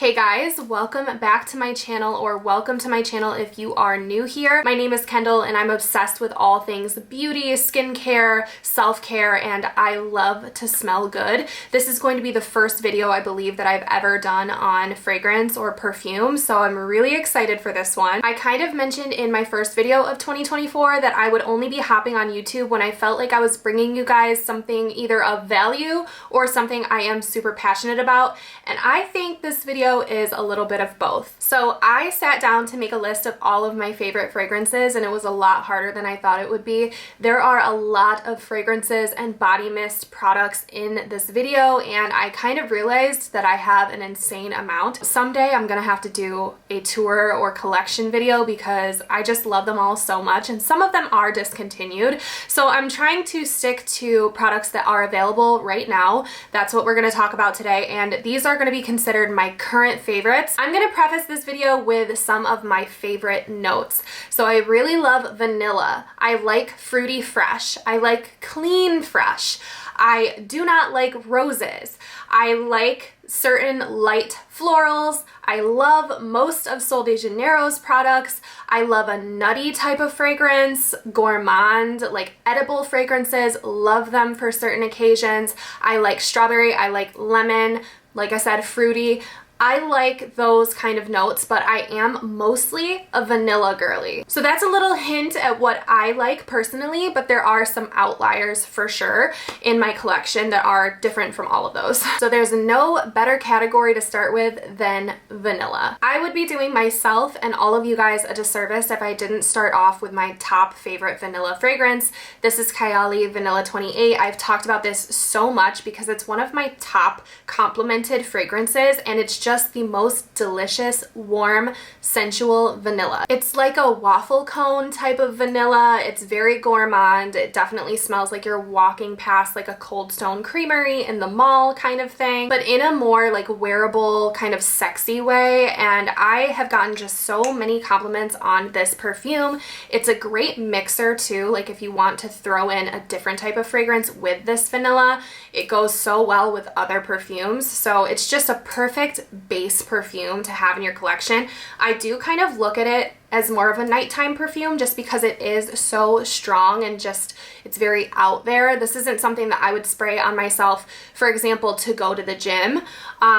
Hey guys, welcome back to my channel, or welcome to my channel if you are new here. My name is Kendall and I'm obsessed with all things beauty, skincare, self-care, and I love to smell good. This is going to be the first video I believe that I've ever done on fragrance or perfume, so I'm really excited for this one. I kind of mentioned in my first video of 2024 that I would only be hopping on YouTube when I felt like I was bringing you guys something either of value or something I am super passionate about, and I think this video is a little bit of both. So I sat down to make a list of all of my favorite fragrances, and it was a lot harder than I thought it would be. There are a lot of fragrances and body mist products in this video, and I kind of realized that I have an insane amount. Someday I'm gonna have to do a tour or collection video because I just love them all so much, and some of them are discontinued. So I'm trying to stick to products that are available right now. That's what we're gonna talk about today, and these are gonna be considered my current favorites. I'm gonna preface this video with some of my favorite notes. So I really love vanilla. I like fruity fresh. I like clean fresh. I do not like roses. I like certain light florals. I love most of Sol de Janeiro's products. I love a nutty type of fragrance, gourmand, like edible fragrances, love them for certain occasions. I like strawberry, I like lemon, like I said, fruity. I like those kind of notes, but I am mostly a vanilla girly. So that's a little hint at what I like personally, but there are some outliers for sure in my collection that are different from all of those. So there's no better category to start with than vanilla. I would be doing myself and all of you guys a disservice if I didn't start off with my top favorite vanilla fragrance. This is Kayali Vanilla 28. I've talked about this so much because it's one of my top complimented fragrances, and it's just the most delicious, warm, sensual vanilla. It's like a waffle cone type of vanilla. It's very gourmand. It definitely smells like you're walking past like a Cold Stone Creamery in the mall kind of thing, but in a more like wearable kind of sexy way. And I have gotten just so many compliments on this perfume. It's a great mixer too, like if you want to throw in a different type of fragrance with this vanilla, it goes so well with other perfumes. So it's just a perfect base perfume to have in your collection. I do kind of look at it as more of a nighttime perfume just because it is so strong and just it's very out there. This isn't something that I would spray on myself, for example, to go to the gym.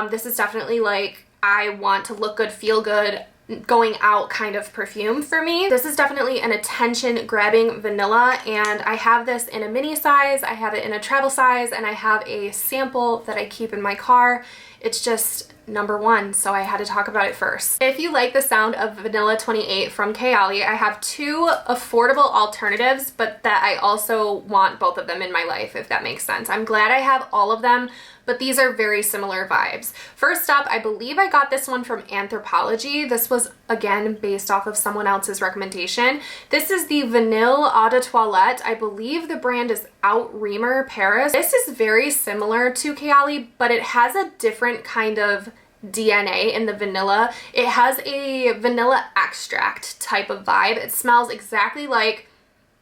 This is definitely like I want to look good, feel good, going out kind of perfume for me. This is definitely an attention grabbing vanilla, and I have this in a mini size, I have it in a travel size, and I have a sample that I keep in my car. It's just number one, so I had to talk about it first. If you like the sound of Vanilla 28 from Kayali, I have two affordable alternatives, but that I also want both of them in my life, if that makes sense. I'm glad I have all of them, but these are very similar vibes. First up, I believe I got this one from Anthropologie. This was, again, based off of someone else's recommendation. This is the Vanille Eau de Toilette. I believe the brand is Out Reamer Paris. This is very similar to Kayali, but it has a different kind of DNA in the vanilla. It has a vanilla extract type of vibe. It smells exactly like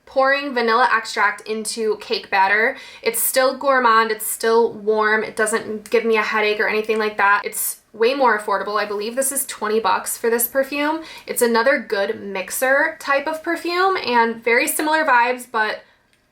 pouring vanilla extract into cake batter. It's still gourmand, it's still warm, it doesn't give me a headache or anything like that. It's way more affordable. I believe this is 20 bucks for this perfume. It's another good mixer type of perfume and very similar vibes, but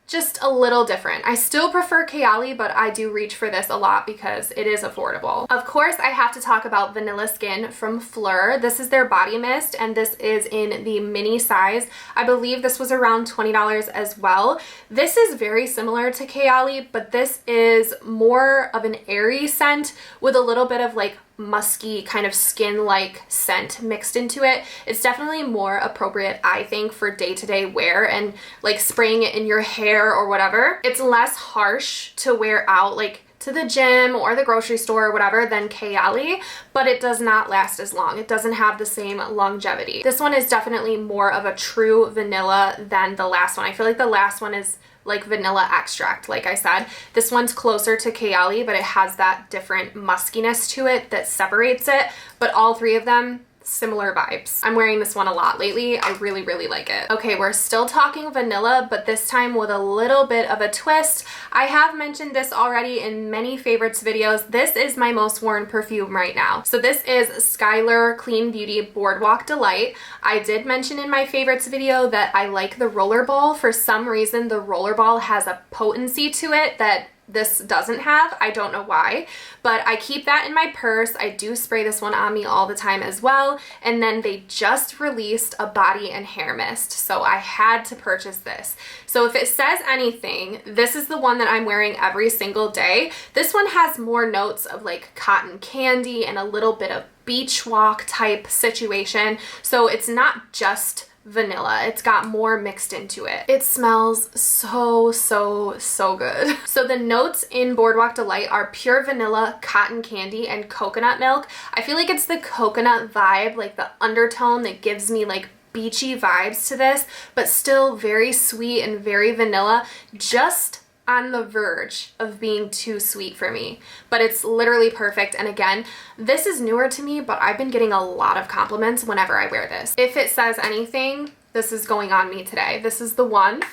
just a little different. I still prefer Kayali, but I do reach for this a lot because it is affordable. Of course, I have to talk about Vanilla Skin from Fleur. This is their body mist, and this is in the mini size. I believe this was around $20 as well. This is very similar to Kayali, but this is more of an airy scent with a little bit of like musky kind of skin-like scent mixed into it. It's definitely more appropriate, I think, for day-to-day wear and like spraying it in your hair or whatever. It's less harsh to wear out like to the gym or the grocery store or whatever than Kayali, but it does not last as long. It doesn't have the same longevity. This one is definitely more of a true vanilla than the last one. I feel like the last one is like vanilla extract, like I said. This one's closer to Kayali, but it has that different muskiness to it that separates it. But all three of them, similar vibes. I'm wearing this one a lot lately. I really, really like it. Okay, we're still talking vanilla, but this time with a little bit of a twist. I have mentioned this already in many favorites videos. This is my most worn perfume right now. So this is Skylar Clean Beauty Boardwalk Delight. I did mention in my favorites video that I like the rollerball. For some reason, the rollerball has a potency to it that this doesn't have. I don't know why, but I keep that in my purse. I do spray this one on me all the time as well. And then they just released a body and hair mist, so I had to purchase this. So if it says anything, this is the one that I'm wearing every single day. This one has more notes of like cotton candy and a little bit of beach walk type situation. So it's not just vanilla. It's got more mixed into it. It smells so, so, so good. So the notes in Boardwalk Delight are pure vanilla, cotton candy, and coconut milk. I feel like it's the coconut vibe, like the undertone that gives me like beachy vibes to this, but still very sweet and very vanilla, just on the verge of being too sweet for me, but it's literally perfect. And again, this is newer to me, but I've been getting a lot of compliments whenever I wear this. If it says anything, this is going on me today. This is the one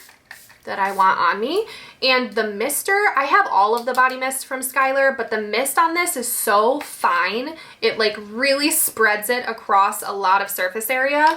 that I want on me. And the mister, I have all of the body mist from Skylar, but the mist on this is so fine. It like really spreads it across a lot of surface area.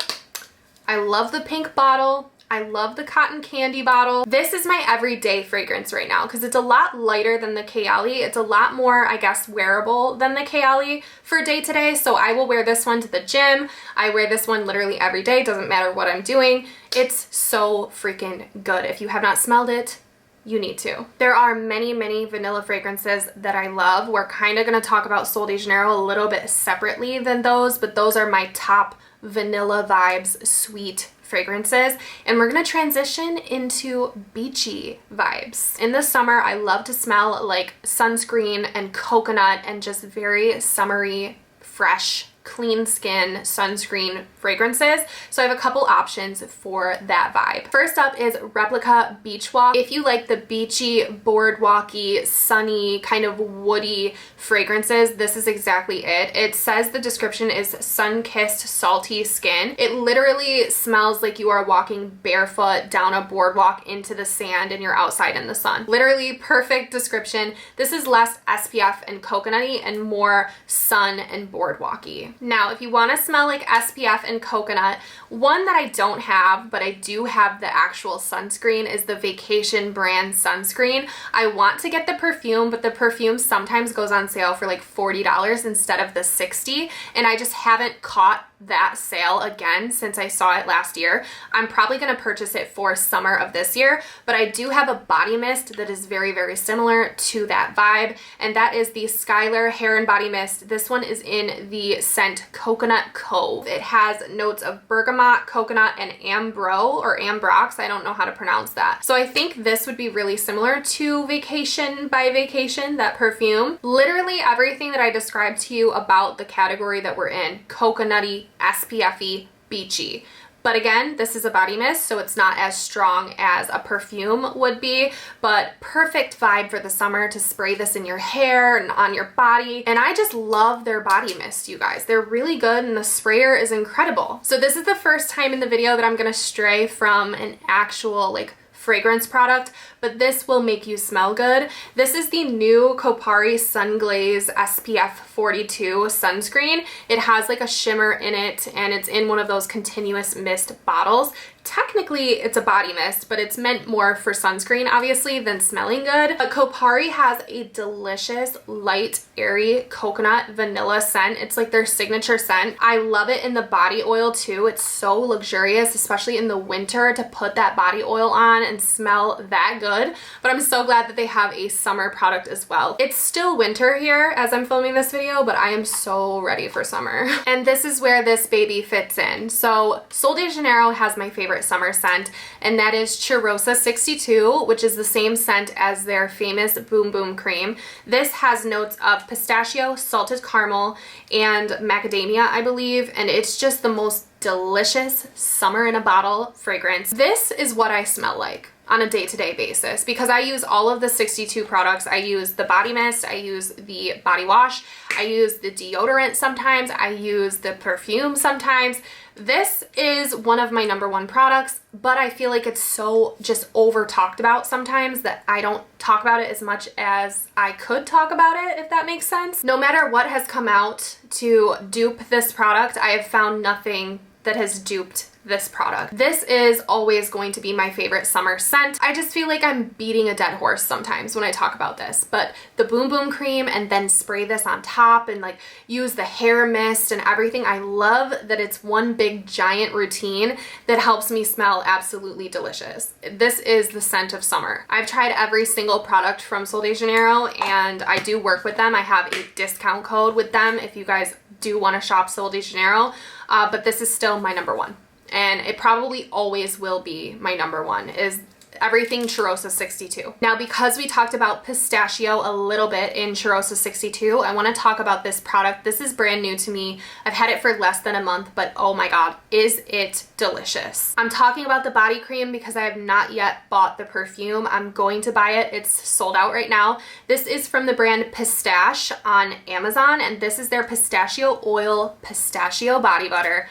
I love the pink bottle. I love the cotton candy bottle. This is my everyday fragrance right now because it's a lot lighter than the Kayali. It's a lot more, I guess, wearable than the Kayali for day to day. So I will wear this one to the gym. I wear this one literally every day. Doesn't matter what I'm doing. It's so freaking good. If you have not smelled it, you need to. There are many, many vanilla fragrances that I love. We're kind of going to talk about Sol de Janeiro a little bit separately than those, but those are my top vanilla vibes, sweet fragrances. And we're gonna transition into beachy vibes. In the summer, I love to smell like sunscreen and coconut and just very summery, fresh, clean skin sunscreen fragrances. So I have a couple options for that vibe. First up is Replica Beach Walk. If you like the beachy, boardwalky, sunny, kind of woody fragrances, this is exactly it. It says the description is sun-kissed, salty skin. It literally smells like you are walking barefoot down a boardwalk into the sand and you're outside in the sun. Literally perfect description. This is less SPF and coconutty and more sun and boardwalky. Now, if you want to smell like SPF and coconut, one that I don't have, but I do have the actual sunscreen, is the Vacation brand sunscreen. I want to get the perfume, but the perfume sometimes goes on sale for like $40 instead of the $60, and I just haven't caught that sale again since I saw it last year. I'm probably going to purchase it for summer of this year, but I do have a body mist that is very, very similar to that vibe, and that is the Skylar Hair and Body Mist. This one is in the scent Coconut Cove. It has notes of bergamot, coconut, and ambro or ambrox. I don't know how to pronounce that. So I think this would be really similar to Vacation by Vacation, that perfume. Literally everything that I described to you about the category that we're in, coconutty, SPF-y, beachy. But again, this is a body mist, so it's not as strong as a perfume would be, but perfect vibe for the summer to spray this in your hair and on your body. And I just love their body mist, you guys. They're really good and the sprayer is incredible. So this is the first time in the video that I'm gonna stray from an actual like fragrance product, but this will make you smell good. This is the new Kopari Sun Glaze SPF 42 sunscreen. It has like a shimmer in it and it's in one of those continuous mist bottles. Technically it's a body mist, but it's meant more for sunscreen obviously than smelling good. But Kopari has a delicious light airy coconut vanilla scent. It's like their signature scent. I love it in the body oil too. It's so luxurious, especially in the winter, to put that body oil on and smell that good. But I'm so glad that they have a summer product as well. It's still winter here as I'm filming this video, but I am so ready for summer. And this is where this baby fits in. So Sol de Janeiro has my favorite summer scent, and that is Cheirosa 62, which is the same scent as their famous Boom Boom Cream. This has notes of pistachio, salted caramel, and macadamia, I believe, and it's just the most delicious summer in a bottle fragrance. This is what I smell like on a day-to-day basis because I use all of the 62 products. I use the body mist, I use the body wash, I use the deodorant sometimes, I use the perfume sometimes. This is one of my #1 products, but I feel like it's so just over talked about sometimes that I don't talk about it as much as I could talk about it, if that makes sense. No matter what has come out to dupe this product, I have found nothing that has duped this product. This is always going to be my favorite summer scent. I just feel like I'm beating a dead horse sometimes when I talk about this, but the Boom Boom cream and then spray this on top and like use the hair mist and everything. I love that it's one big giant routine that helps me smell absolutely delicious. This is the scent of summer. I've tried every single product from Sol de Janeiro and I do work with them. I have a discount code with them if you guys do want to shop Sol de Janeiro, but this is still my #1. And it probably always will be my #1 is everything Cheirosa 62. Now, because we talked about pistachio a little bit in Cheirosa 62, I want to talk about this product. This is brand new to me. I've had it for less than a month, but oh my God, is it delicious. I'm talking about the body cream because I have not yet bought the perfume. I'm going to buy it. It's sold out right now. This is from the brand Pistachio on Amazon, and this is their pistachio oil pistachio body butter.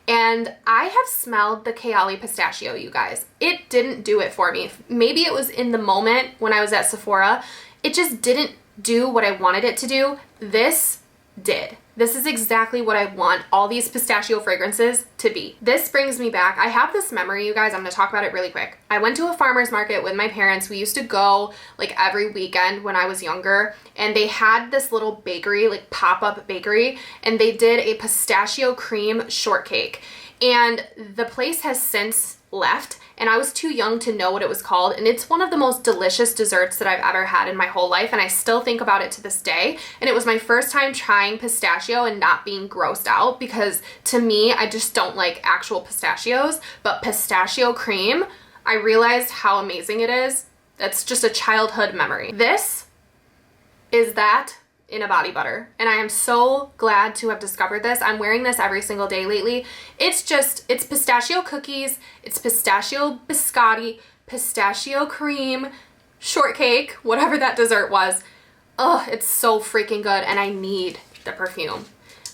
And I have smelled the Kayali pistachio, you guys. It didn't do it for me. Maybe it was in the moment when I was at Sephora. It just didn't do what I wanted it to do. This did. This is exactly what I want all these pistachio fragrances to be. This brings me back. I have this memory, you guys. I'm gonna talk about it really quick. I went to a farmer's market with my parents. We used to go like every weekend when I was younger, and they had this little bakery, like pop-up bakery, and they did a pistachio cream shortcake. And the place has since left, and I was too young to know what it was called, and it's one of the most delicious desserts that I've ever had in my whole life, and I still think about it to this day. And it was my first time trying pistachio and not being grossed out, because to me, I just don't like actual pistachios, but pistachio cream, I realized how amazing it is. That's just a childhood memory. This is that in a body butter, and I am so glad to have discovered this. I'm wearing this every single day lately. It's pistachio cookies, it's pistachio biscotti, pistachio cream, shortcake, whatever that dessert was. Oh, it's so freaking good, and I need the perfume.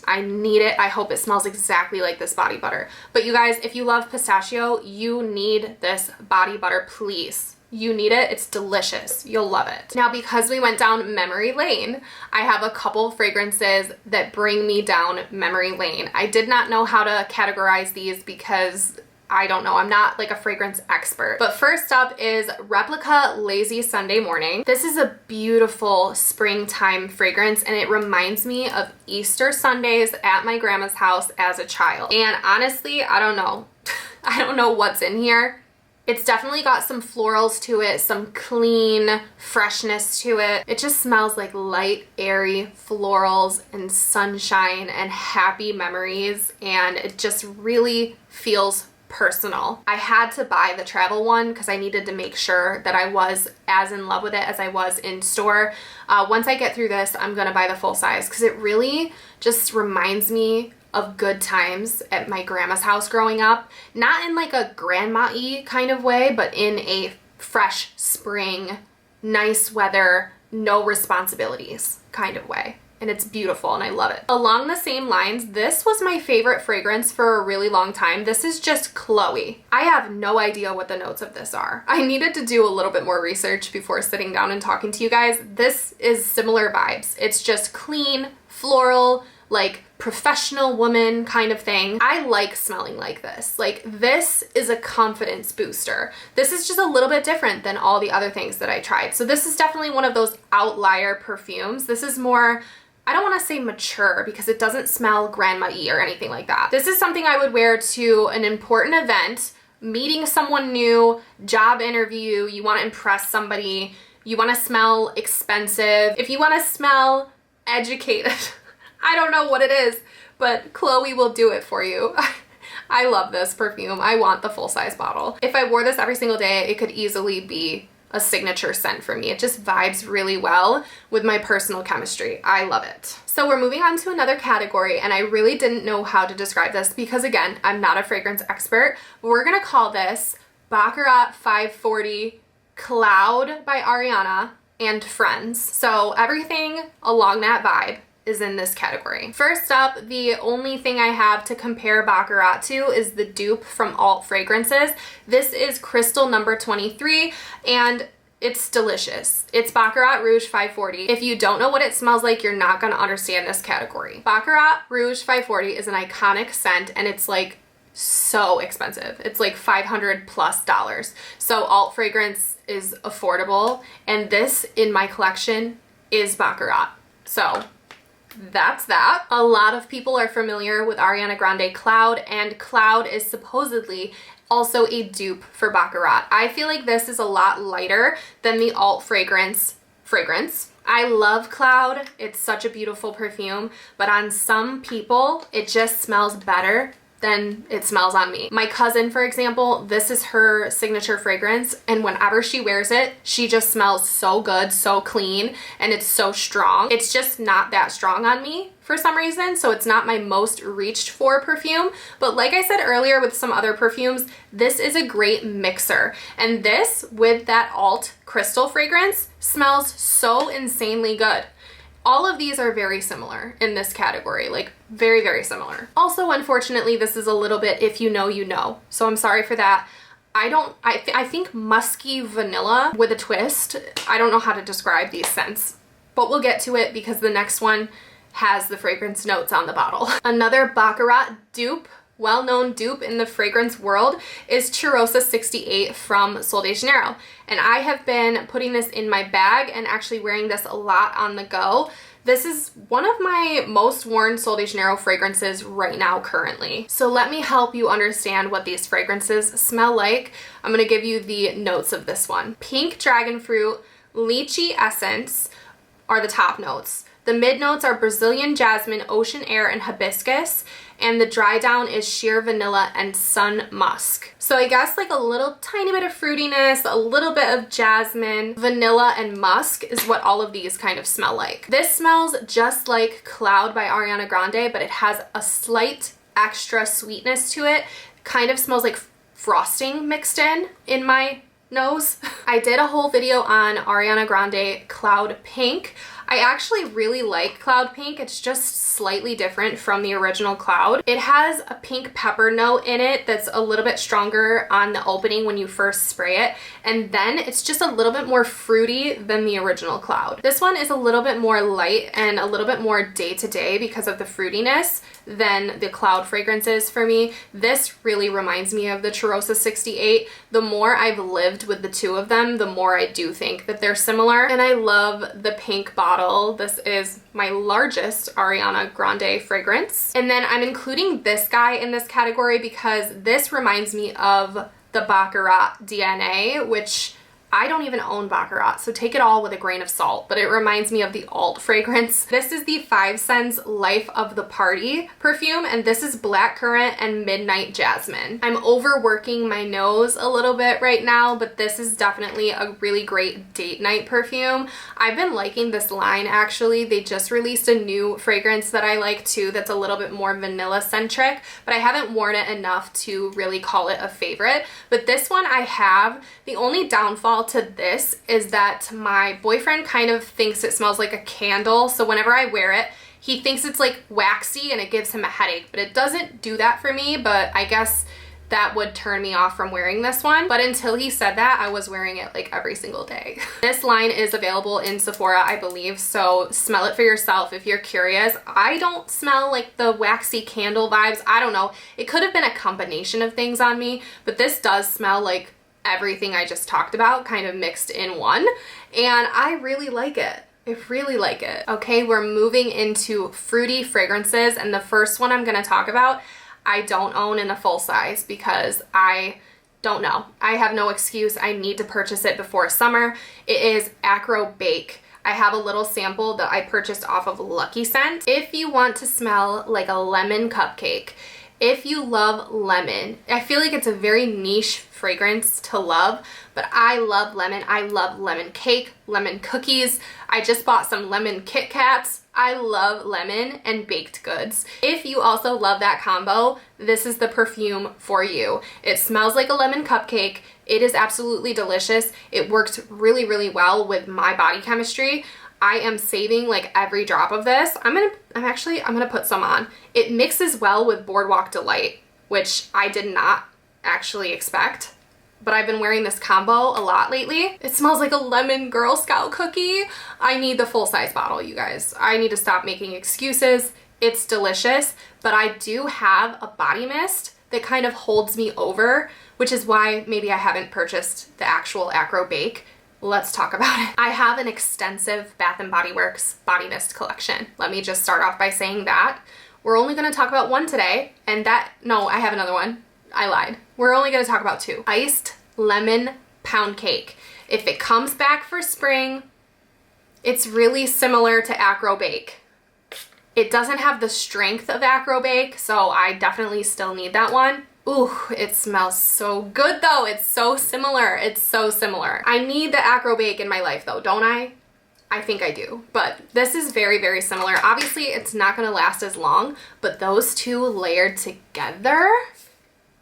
I need it. I hope it smells exactly like this body butter. But you guys, if you love pistachio, you need this body butter, please. You need it. It's delicious. You'll love it. Now, because we went down memory lane, I have a couple fragrances that bring me down memory lane. I did not know how to categorize these because I don't know. I'm not like a fragrance expert. But first up is Replica Lazy Sunday Morning. This is a beautiful springtime fragrance, and it reminds me of Easter Sundays at my grandma's house as a child. And honestly, I don't know. I don't know what's in here. It's definitely got some florals to it, some clean freshness to it. It just smells like light, airy florals and sunshine and happy memories, and it just really feels personal. I had to buy the travel one because I needed to make sure that I was as in love with it as I was in store. Once I get through this, I'm gonna buy the full size because it really just reminds me of good times at my grandma's house growing up. Not in like a grandma-y kind of way, but in a fresh spring, nice weather, no responsibilities kind of way. And it's beautiful and I love it. Along the same lines, this was my favorite fragrance for a really long time. This is just Chloe. I have no idea what the notes of this are. I needed to do a little bit more research before sitting down and talking to you guys. This is similar vibes. It's just clean, floral, like professional woman kind of thing. I like smelling like this. Like, this is a confidence booster. This is just a little bit different than all the other things that I tried. So this is definitely one of those outlier perfumes. This is more, I don't want to say mature because it doesn't smell grandma-y or anything like that. This is something I would wear to an important event, meeting someone new, job interview, you want to impress somebody, you want to smell expensive, if you want to smell educated. I don't know what it is, but Chloe will do it for you. I love this perfume. I want the full-size bottle. If I wore this every single day, it could easily be a signature scent for me. It just vibes really well with my personal chemistry. I love it. So we're moving on to another category, and I really didn't know how to describe this because, again, I'm not a fragrance expert. We're gonna call this Baccarat 540 Cloud by Ariana and Friends. So everything along that vibe is in this category. First up, the only thing I have to compare Baccarat to is the dupe from Alt Fragrances. This is Crystal number 23, and it's delicious. It's Baccarat Rouge 540. If you don't know what it smells like, you're not gonna understand this category. Baccarat Rouge 540 is an iconic scent, and it's like so expensive. It's like $500+. So Alt Fragrance is affordable, and this in my collection is Baccarat. So that's that. A lot of people are familiar with Ariana Grande Cloud, and Cloud is supposedly also a dupe for Baccarat. I feel like this is a lot lighter than the Alt fragrance. I love Cloud. It's such a beautiful perfume, but on some people, it just smells better than it smells on me. My cousin, for example, this is her signature fragrance, and whenever she wears it, she just smells so good, so clean, and it's so strong. It's just not that strong on me for some reason, so it's not my most reached for perfume. But like I said earlier with some other perfumes, this is a great mixer. And this, with that Alt Crystal fragrance, smells so insanely good. All of these are very similar in this category, like very, very similar. Also, unfortunately, this is a little bit if you know, you know. So I'm sorry for that. I think musky vanilla with a twist. I don't know how to describe these scents, but we'll get to it because the next one has the fragrance notes on the bottle. Another Baccarat dupe, well-known dupe in the fragrance world, is Cheirosa 68 from Sol de Janeiro. And I have been putting this in my bag and actually wearing this a lot on the go. This is one of my most worn Sol de Janeiro fragrances right now currently. So let me help you understand what these fragrances smell like. I'm gonna give you the notes of this one. Pink dragon fruit, lychee essence are the top notes. The mid notes are Brazilian jasmine, ocean air, and hibiscus, and the dry down is sheer vanilla and sun musk. So I guess like a little tiny bit of fruitiness, a little bit of jasmine, vanilla, and musk is what all of these kind of smell like. This smells just like Cloud by Ariana Grande, but it has a slight extra sweetness to it. Kind of smells like frosting mixed in my nose. I did a whole video on Ariana Grande Cloud Pink. I actually really like Cloud Pink. It's just slightly different from the original Cloud. It has a pink pepper note in it that's a little bit stronger on the opening when you first spray it, and then it's just a little bit more fruity than the original Cloud. This one is a little bit more light and a little bit more day-to-day because of the fruitiness than the Cloud fragrances for me. This really reminds me of the Cheirosa 68. The more I've lived with the two of them, the more I do think that they're similar, and I love the pink bottle. This is my largest Ariana Grande fragrance. And then I'm including this guy in this category because this reminds me of the Baccarat DNA, which I don't even own Baccarat, so take it all with a grain of salt, but it reminds me of the Alt fragrance. This is the 5 Cents Life of the Party perfume, and this is blackcurrant and midnight jasmine. I'm overworking my nose a little bit right now, but this is definitely a really great date night perfume. I've been liking this line actually. They just released a new fragrance that I like too that's a little bit more vanilla centric, but I haven't worn it enough to really call it a favorite. But this one I have. The only downfall to this is that my boyfriend kind of thinks it smells like a candle, so whenever I wear it, he thinks it's like waxy and it gives him a headache, but it doesn't do that for me. But I guess that would turn me off from wearing this one. But until he said that, I was wearing it like every single day. This line is available in Sephora, I believe, so smell it for yourself if you're curious. I don't smell like the waxy candle vibes. I don't know. It could have been a combination of things on me, but this does smell like everything I just talked about kind of mixed in one, and I really like it. I really like it. Okay, we're moving into fruity fragrances, and the first one I'm going to talk about I don't own in a full size because I don't know. I have no excuse. I need to purchase it before summer. It is Acro Bake. I have a little sample that I purchased off of Lucky Scent. If you want to smell like a lemon cupcake, If you love lemon, I feel like it's a very niche fragrance to love, but I love lemon. I love lemon cake, lemon cookies. I just bought some lemon Kit Kats. I love lemon and baked goods. If you also love that combo, this is the perfume for you. It smells like a lemon cupcake. It is absolutely delicious. It works really, really well with my body chemistry. I am saving like every drop of this. I'm gonna put some on. It mixes well with Boardwalk Delight, which I did not actually expect, but I've been wearing this combo a lot lately. It smells like a lemon Girl Scout cookie. I need the full-size bottle, you guys. I need to stop making excuses. It's delicious, but I do have a body mist that kind of holds me over, which is why maybe I haven't purchased the actual Acro Bake. Let's talk about it. I have an extensive Bath & Body Works body mist collection. Let me just start off by saying that. We're only gonna talk about one today, and no, I have another one. I lied. We're only gonna talk about two. Iced Lemon Pound Cake. If it comes back for spring, it's really similar to Acro Bake. It doesn't have the strength of Acro Bake, so I definitely still need that one. Ooh, it smells so good though. It's so similar. It's so similar. I need the Acro Bake in my life though, don't I? I think I do, but this is very, very similar. Obviously, it's not gonna last as long, but those two layered together,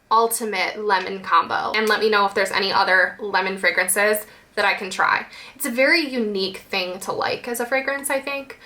ultimate lemon combo. And let me know if there's any other lemon fragrances that I can try. It's a very unique thing to like as a fragrance, I think,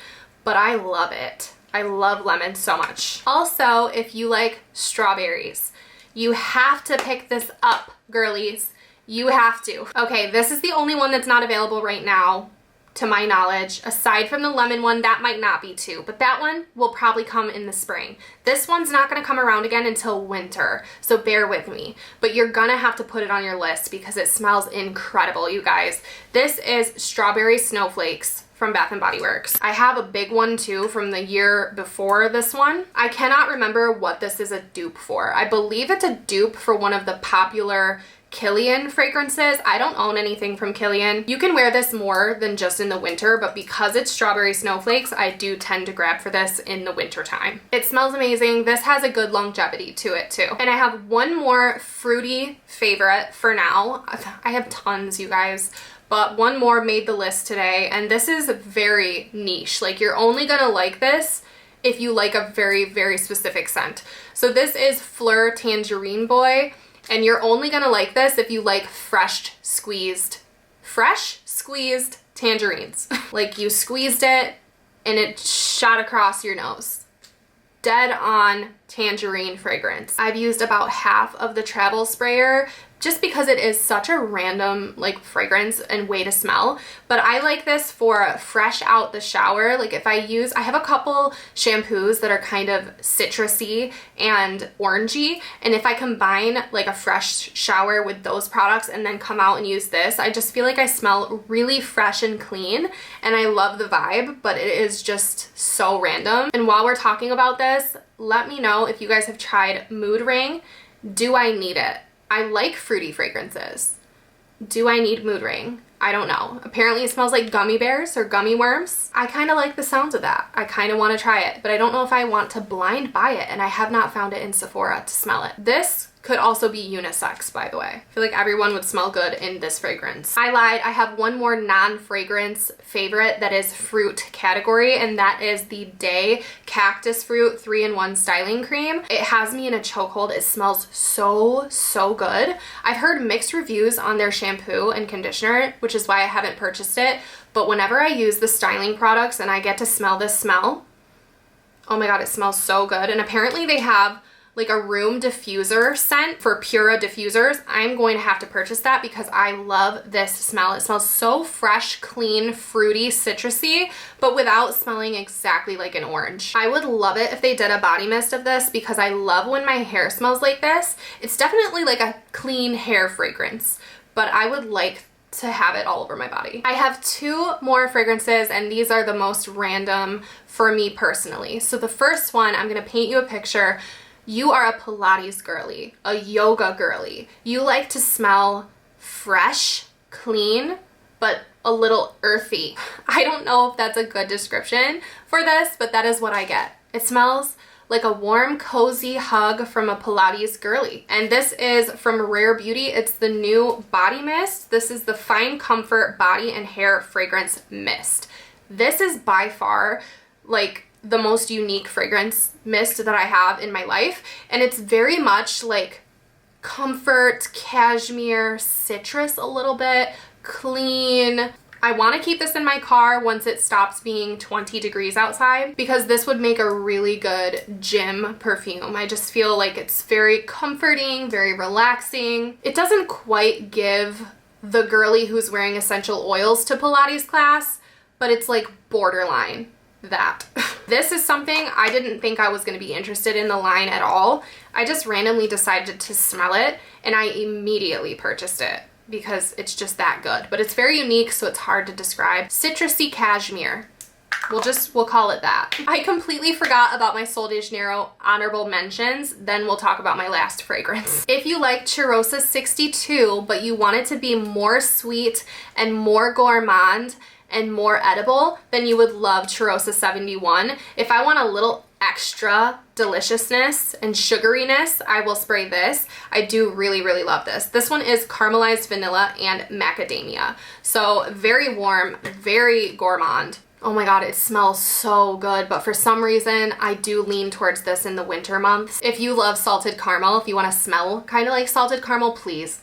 but I love it. I love lemon so much. Also, if you like strawberries, you have to pick this up, girlies. You have to. Okay, this is the only one that's not available right now, to my knowledge. Aside from the lemon one, that might not be too, but that one will probably come in the spring. This one's not gonna come around again until winter, so bear with me. But you're gonna have to put it on your list because it smells incredible, you guys. This is Strawberry Snowflakes from Bath & Body Works. I have a big one too from the year before this one. I cannot remember what this is a dupe for. I believe it's a dupe for one of the popular Kilian fragrances. I don't own anything from Kilian. You can wear this more than just in the winter, but because it's Strawberry Snowflakes, I do tend to grab for this in the winter time. It smells amazing. This has a good longevity to it too. And I have one more fruity favorite for now. I have tons, you guys, but one more made the list today, and this is very niche. Like, you're only gonna like this if you like a very, very specific scent. So this is Fleur Tangerine Boy, and you're only gonna like this if you like fresh squeezed tangerines. Like, you squeezed it and it shot across your nose. Dead on tangerine fragrance. I've used about half of the travel sprayer just because it is such a random like fragrance and way to smell, but I like this for fresh out the shower. Like, if I have a couple shampoos that are kind of citrusy and orangey, and if I combine like a fresh shower with those products and then come out and use this, I just feel like I smell really fresh and clean, and I love the vibe, but it is just so random. And while we're talking about this, let me know if you guys have tried Mood Ring. Do I need it? I like fruity fragrances. Do I need Mood Ring? I don't know. Apparently it smells like gummy bears or gummy worms. I kind of like the sounds of that. I kind of want to try it, but I don't know if I want to blind buy it, and I have not found it in Sephora to smell it. This could also be unisex, by the way. I feel like everyone would smell good in this fragrance. I lied. I have one more non-fragrance favorite that is fruit category, and that is the Day Cactus Fruit 3-in-1 Styling Cream. It has me in a chokehold. It smells so, so good. I've heard mixed reviews on their shampoo and conditioner, which is why I haven't purchased it. But whenever I use the styling products and I get to smell this smell, oh my God, it smells so good. And apparently they have like a room diffuser scent for Pura diffusers. I'm going to have to purchase that because I love this smell. It smells so fresh, clean, fruity, citrusy, but without smelling exactly like an orange. I would love it if they did a body mist of this because I love when my hair smells like this. It's definitely like a clean hair fragrance, but I would like to have it all over my body. I have two more fragrances, and these are the most random for me personally. So the first one, I'm gonna paint you a picture. You are a Pilates girly, a yoga girly. You like to smell fresh, clean, but a little earthy. I don't know if that's a good description for this, but that is what I get. It smells like a warm, cozy hug from a Pilates girly. And this is from MOIRA Beauty. It's the new body mist. This is the Fine Comfort Body and Hair Fragrance Mist. This is by far like the most unique fragrance mist that I have in my life. And it's very much like comfort, cashmere, citrus a little bit, clean. I want to keep this in my car once it stops being 20 degrees outside because this would make a really good gym perfume. I just feel like it's very comforting, very relaxing. It doesn't quite give the girly who's wearing essential oils to Pilates class, but it's like borderline that. This is something I didn't think I was going to be interested in the line at all. I just randomly decided to smell it and I immediately purchased it because it's just that good. But it's very unique, so it's hard to describe. Citrusy cashmere. We'll call it that. I completely forgot about my Sol de Janeiro honorable mentions, then we'll talk about my last fragrance. If you like Cheirosa 62, but you want it to be more sweet and more gourmand and more edible, then you would love Cheirosa 71. If I want a little extra deliciousness and sugariness, I will spray this. I do really, really love this. This one is caramelized vanilla and macadamia. So very warm, very gourmand. Oh my god, it smells so good, but for some reason I do lean towards this in the winter months. If you love salted caramel, if you want to smell kind of like salted caramel, please,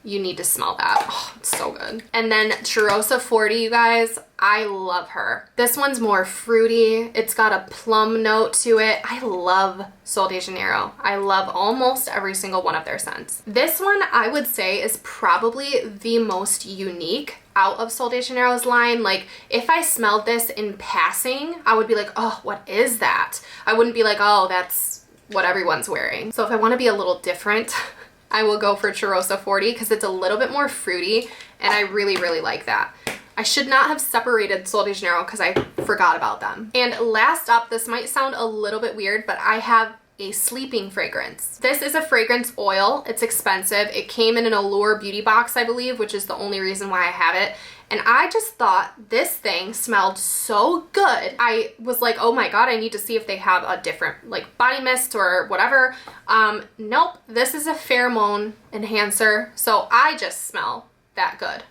you need to smell that. Oh, it's so good. And then Cheirosa 40, you guys, I love her. This one's more fruity. It's got a plum note to it. I love Sol de Janeiro. I love almost every single one of their scents. This one I would say is probably the most unique out of Sol de Janeiro's line. Like if I smelled this in passing, I would be like, oh, what is that? I wouldn't be like, oh, that's what everyone's wearing. So if I want to be a little different, I will go for Cheirosa 40 because it's a little bit more fruity and I really, really like that. I should not have separated Sol de Janeiro because I forgot about them. And last up, this might sound a little bit weird, but I have a sleeping fragrance. This is a fragrance oil. It's expensive. It came in an Allure beauty box, I believe, which is the only reason why I have it. And I just thought this thing smelled so good. I was like, oh my god, I need to see if they have a different like body mist or whatever. Nope, this is a pheromone enhancer. So I just smell that good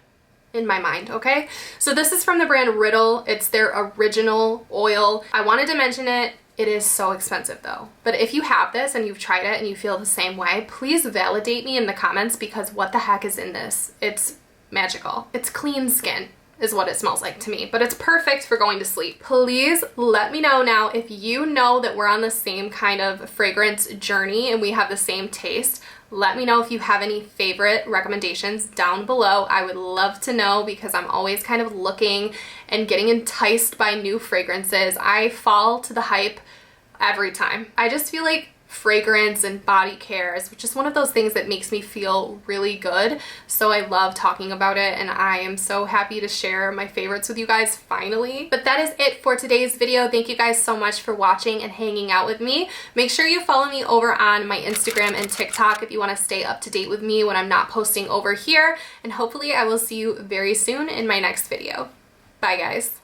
in my mind, okay? So this is from the brand Riddle. It's their original oil. I wanted to mention it. It is so expensive though. But if you have this and you've tried it and you feel the same way, please validate me in the comments because what the heck is in this? It's magical. It's clean skin is what it smells like to me, but it's perfect for going to sleep. Please let me know now if you know that we're on the same kind of fragrance journey and we have the same taste. Let me know if you have any favorite recommendations down below. I would love to know because I'm always kind of looking and getting enticed by new fragrances. I fall to the hype every time. I just feel like fragrance and body care is just one of those things that makes me feel really good. So I love talking about it and I am so happy to share my favorites with you guys finally. But that is it for today's video. Thank you guys so much for watching and hanging out with me. Make sure you follow me over on my Instagram and TikTok if you want to stay up to date with me when I'm not posting over here. And hopefully I will see you very soon in my next video. Bye guys.